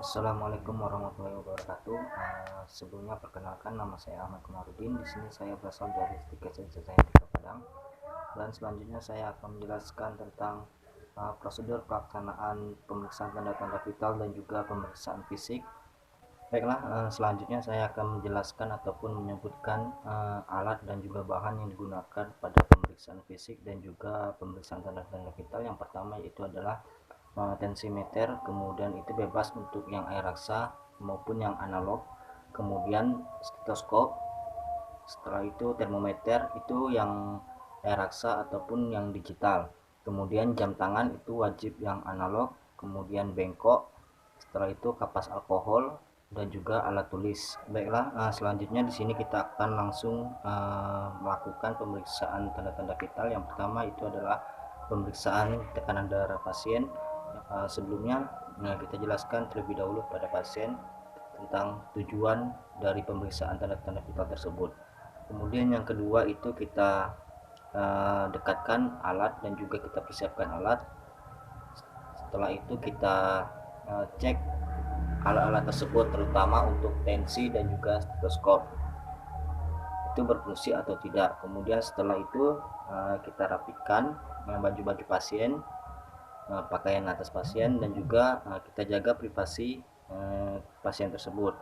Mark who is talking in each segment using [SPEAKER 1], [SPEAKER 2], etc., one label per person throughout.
[SPEAKER 1] Assalamualaikum warahmatullahi wabarakatuh. Sebelumnya perkenalkan, nama saya Ahmad Komarudin. Di sini saya berasal dari Saintika Padang. Dan selanjutnya saya akan menjelaskan tentang prosedur pelaksanaan pemeriksaan tanda-tanda vital dan juga pemeriksaan fisik. Baiklah, selanjutnya saya akan menjelaskan ataupun menyebutkan alat dan juga bahan yang digunakan pada pemeriksaan fisik dan juga pemeriksaan tanda-tanda vital. Yang pertama yaitu adalah tensimeter, kemudian itu bebas untuk yang air raksa maupun yang analog, kemudian stetoskop, setelah itu termometer itu yang air raksa ataupun yang digital, kemudian jam tangan itu wajib yang analog, kemudian bengkok, setelah itu kapas alkohol dan juga alat tulis. Baiklah, selanjutnya di sini kita akan langsung melakukan pemeriksaan tanda-tanda vital. Yang pertama itu adalah pemeriksaan tekanan darah pasien. Sebelumnya kita jelaskan terlebih dahulu pada pasien tentang tujuan dari pemeriksaan tanda-tanda vital tersebut. Kemudian yang kedua itu kita dekatkan alat dan juga kita persiapkan alat. Setelah itu kita cek alat-alat tersebut, terutama untuk tensi dan juga stetoskop itu berfungsi atau tidak. Kemudian setelah itu kita rapikan baju-baju pasien, pakaian atas pasien, dan juga kita jaga privasi pasien tersebut.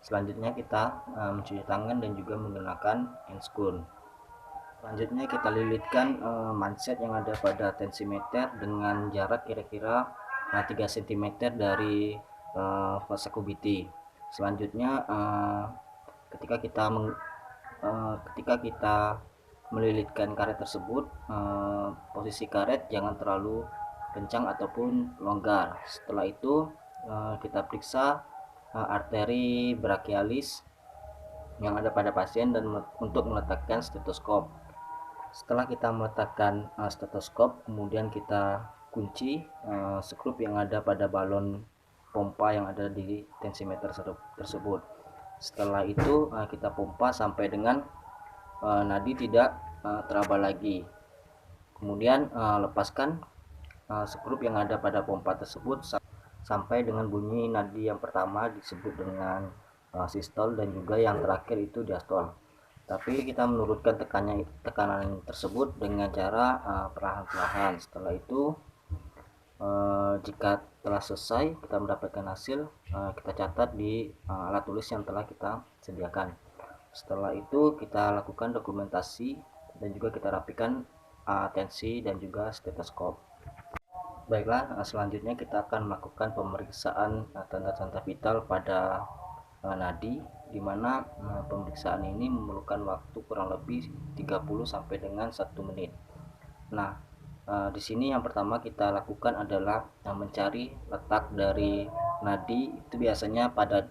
[SPEAKER 1] Selanjutnya kita mencuci tangan dan juga menggunakan handscoon. Selanjutnya kita lilitkan manset yang ada pada tensimeter dengan jarak kira-kira 3 cm dari fase kubiti. Selanjutnya ketika kita melilitkan karet tersebut, posisi karet jangan terlalu kencang ataupun longgar. Setelah itu kita periksa arteri brachialis yang ada pada pasien dan untuk meletakkan stetoskop. Setelah kita meletakkan stetoskop, kemudian kita kunci skrup yang ada pada balon pompa yang ada di tensimeter tersebut. Setelah itu kita pompa sampai dengan nadi tidak teraba lagi. Kemudian lepaskan skrup yang ada pada pompa tersebut sampai dengan bunyi nadi yang pertama disebut dengan sistol dan juga yang terakhir itu diastol. Tapi kita menurunkan tekanan tersebut dengan cara perlahan-lahan. Setelah itu jika telah selesai kita mendapatkan hasil, kita catat di alat tulis yang telah kita sediakan. Setelah itu kita lakukan dokumentasi dan juga kita rapikan tensi dan juga stetoskop. Baiklah, selanjutnya kita akan melakukan pemeriksaan tanda-tanda vital pada nadi, di mana pemeriksaan ini memerlukan waktu kurang lebih 30 sampai dengan 1 menit. Nah, di sini yang pertama kita lakukan adalah mencari letak dari nadi, itu biasanya pada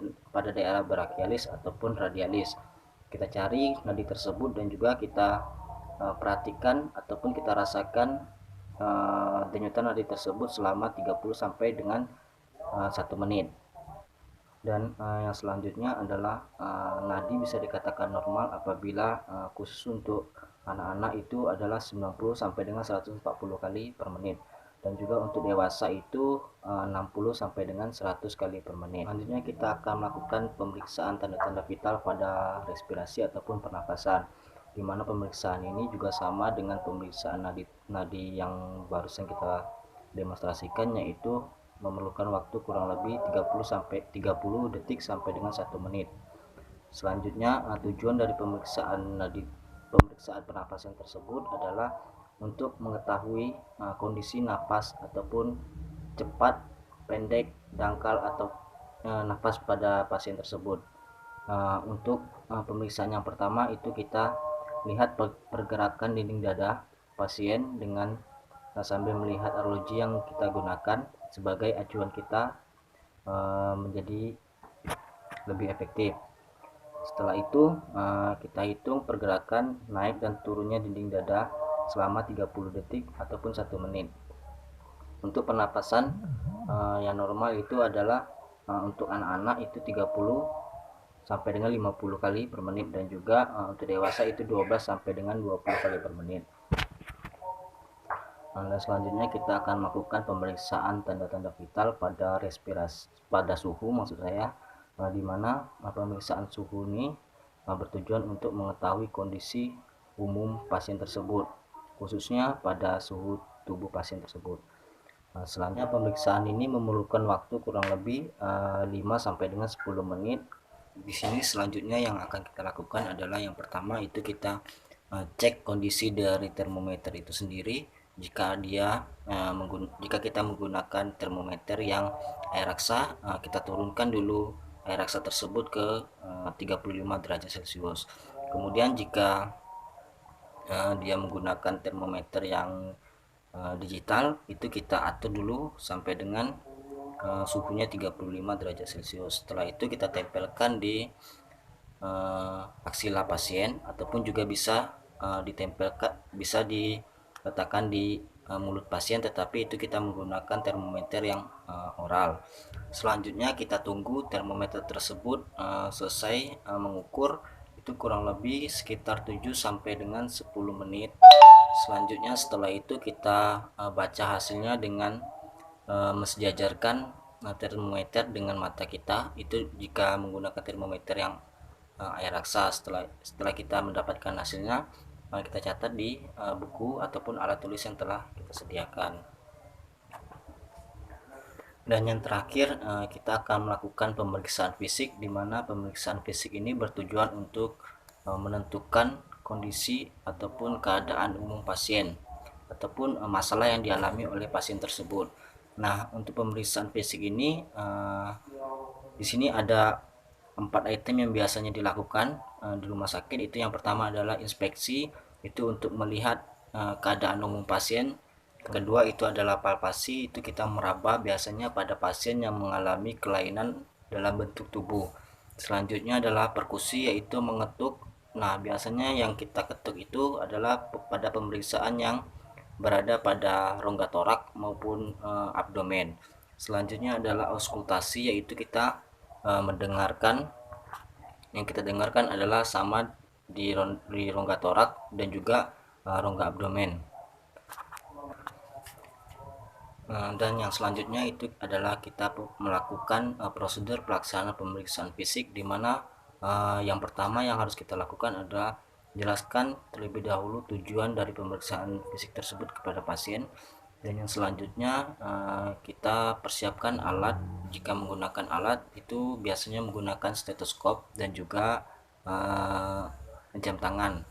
[SPEAKER 1] daerah brachialis ataupun radialis. Kita cari nadi tersebut dan juga kita perhatikan ataupun kita rasakan denyutan nadi tersebut selama 30 sampai dengan 1 menit. Dan yang selanjutnya adalah nadi bisa dikatakan normal apabila khusus untuk anak-anak itu adalah 90 sampai dengan 140 kali per menit, dan juga untuk dewasa itu 60 sampai dengan 100 kali per menit. Selanjutnya kita akan melakukan pemeriksaan tanda-tanda vital pada respirasi ataupun pernapasan, di mana pemeriksaan ini juga sama dengan pemeriksaan nadi yang barusan kita demonstrasikan, yaitu memerlukan waktu kurang lebih 30 detik sampai dengan 1 menit. Selanjutnya tujuan dari pemeriksaan pernapasan tersebut adalah untuk mengetahui kondisi napas ataupun cepat, pendek, dangkal atau napas pada pasien tersebut. Untuk pemeriksaan yang pertama itu kita lihat pergerakan dinding dada pasien dengan sambil melihat arloji yang kita gunakan sebagai acuan kita menjadi lebih efektif. Setelah itu kita hitung pergerakan naik dan turunnya dinding dada selama 30 detik ataupun 1 menit. Untuk pernapasan yang normal itu adalah untuk anak-anak itu 30 sampai dengan 50 kali per menit, dan juga untuk dewasa itu 12 sampai dengan 20 kali per menit. Dan selanjutnya kita akan melakukan pemeriksaan tanda-tanda vital pada respirasi, pada suhu maksud saya, di mana pemeriksaan suhu ini bertujuan untuk mengetahui kondisi umum pasien tersebut, khususnya pada suhu tubuh pasien tersebut. Selanjutnya pemeriksaan ini memerlukan waktu kurang lebih 5 sampai dengan 10 menit. Di sini selanjutnya yang akan kita lakukan adalah yang pertama itu kita cek kondisi dari termometer itu sendiri. Jika jika kita menggunakan termometer yang air raksa, kita turunkan dulu air raksa tersebut ke 35 derajat Celcius. Kemudian jika dia menggunakan termometer yang digital, itu kita atur dulu sampai dengan suhunya 35 derajat Celcius. Setelah itu kita tempelkan di aksila pasien, ataupun juga bisa diletakkan di mulut pasien, tetapi itu kita menggunakan termometer yang oral. Selanjutnya kita tunggu termometer tersebut selesai mengukur, itu kurang lebih sekitar 7 sampai dengan 10 menit. Selanjutnya setelah itu kita baca hasilnya dengan mensejajarkan termometer dengan mata kita. Itu jika menggunakan termometer yang air raksa. Setelah kita mendapatkan hasilnya, kita catat di buku ataupun alat tulis yang telah kita sediakan. Dan yang terakhir, kita akan melakukan pemeriksaan fisik, di mana pemeriksaan fisik ini bertujuan untuk menentukan kondisi ataupun keadaan umum pasien ataupun masalah yang dialami oleh pasien tersebut. Nah, untuk pemeriksaan fisik ini di sini ada 4 item yang biasanya dilakukan di rumah sakit. Itu yang pertama adalah inspeksi, itu untuk melihat keadaan umum pasien. Kedua itu adalah palpasi, itu kita meraba biasanya pada pasien yang mengalami kelainan dalam bentuk tubuh. Selanjutnya adalah perkusi, yaitu mengetuk. Nah, biasanya yang kita ketuk itu adalah pada pemeriksaan yang berada pada rongga torak maupun abdomen. Selanjutnya adalah auskultasi, yaitu kita mendengarkan. Yang kita dengarkan adalah sama di rongga torak dan juga rongga abdomen. Dan yang selanjutnya itu adalah kita melakukan prosedur pelaksanaan pemeriksaan fisik, di mana yang pertama yang harus kita lakukan adalah jelaskan terlebih dahulu tujuan dari pemeriksaan fisik tersebut kepada pasien. Dan yang selanjutnya kita persiapkan alat. Jika menggunakan alat itu biasanya menggunakan stetoskop dan juga jam tangan.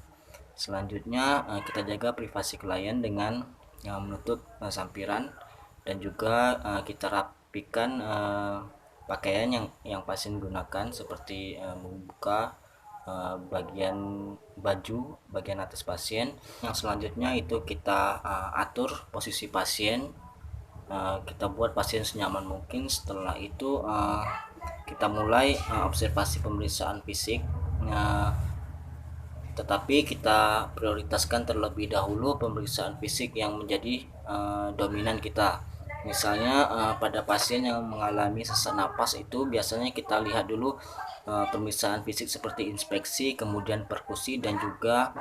[SPEAKER 1] Selanjutnya kita jaga privasi klien dengan menutup sampiran, dan juga kita rapikan pakaian yang pasien gunakan, seperti membuka bagian baju bagian atas pasien. Yang selanjutnya itu kita atur posisi pasien, kita buat pasien senyaman mungkin. Setelah itu kita mulai observasi pemeriksaan fisik, tetapi kita prioritaskan terlebih dahulu pemeriksaan fisik yang menjadi dominan kita. Misalnya pada pasien yang mengalami sesak napas, itu biasanya kita lihat dulu pemeriksaan fisik seperti inspeksi, kemudian perkusi, dan juga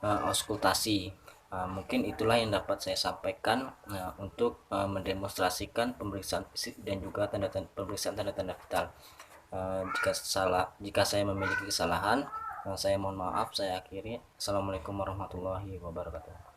[SPEAKER 1] auskultasi. Mungkin itulah yang dapat saya sampaikan untuk mendemonstrasikan pemeriksaan fisik dan juga pemeriksaan tanda-tanda vital. Jika saya memiliki kesalahan, saya mohon maaf. Saya akhiri. Assalamualaikum warahmatullahi wabarakatuh.